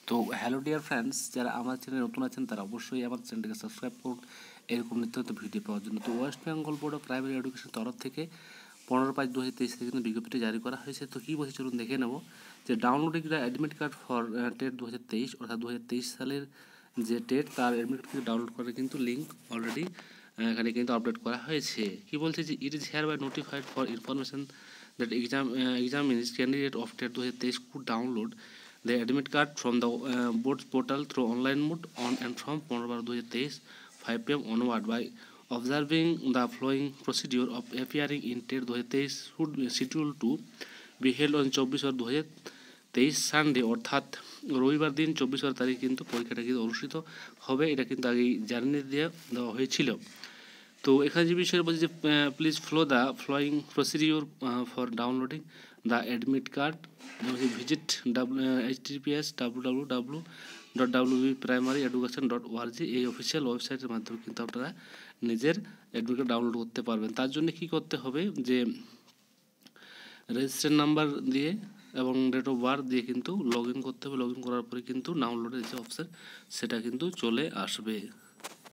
তো hello dear friends, যারা আমার চ্যানেলে নতুন আছেন তারা অবশ্যই আমার চ্যানেলটিকে সাবস্ক্রাইব করুন এরকম নিত্য নতুন ভিডিও পাওয়ার জন্য। তো West Bengal board of primary education তরফ থেকে 15/5/2023 থেকে কিন্তু বিজ্ঞপ্তিটি জারি করা হয়েছে। তো কী বলছে চলুন দেখে নেব যে downloading the admit card for TET 2023 অর্থাৎ 2023 সালের যে টেট তার অ্যাডমিট কার্ড ডাউনলোড করে কিন্তু লিঙ্ক অলরেডি এখানে কিন্তু আপডেট করা হয়েছে। কি বলছে যে it is hereby notified for information that examiners candidate of TET 2023 could download the admit card from the board's portal through online mode on and from 15/2023 5 p.m. onward by observing the following procedure of appearing in TET 2023 should be scheduled to be held on 24/2023 Sunday অর্থাৎ রবিবার দিন 24 তারিখ কিন্তু পরীক্ষাটা কিন্তু অনুষ্ঠিত হবে। এটা কিন্তু আগেই জানিয়ে দেওয়া হয়েছিল। তো এখানে যে বিষয়ে বলছে যে please follow the following procedure for downloading the admit card, visit https://www.wbprimaryeducation.org এই অফিসিয়াল ওয়েবসাইটের মাধ্যমে কিন্তু আপনারা নিজের অ্যাডমিট কার্ড ডাউনলোড করতে পারবেন। তার জন্য কি করতে হবে যে রেজিস্ট্রেশন নাম্বার দিয়ে এবং ডেট অফ বার্থ দিয়ে কিন্তু লগ ইন করতে হবে। লগ ইন করার পরে কিন্তু ডাউনলোডের যে অপশান সেটা কিন্তু চলে আসবে।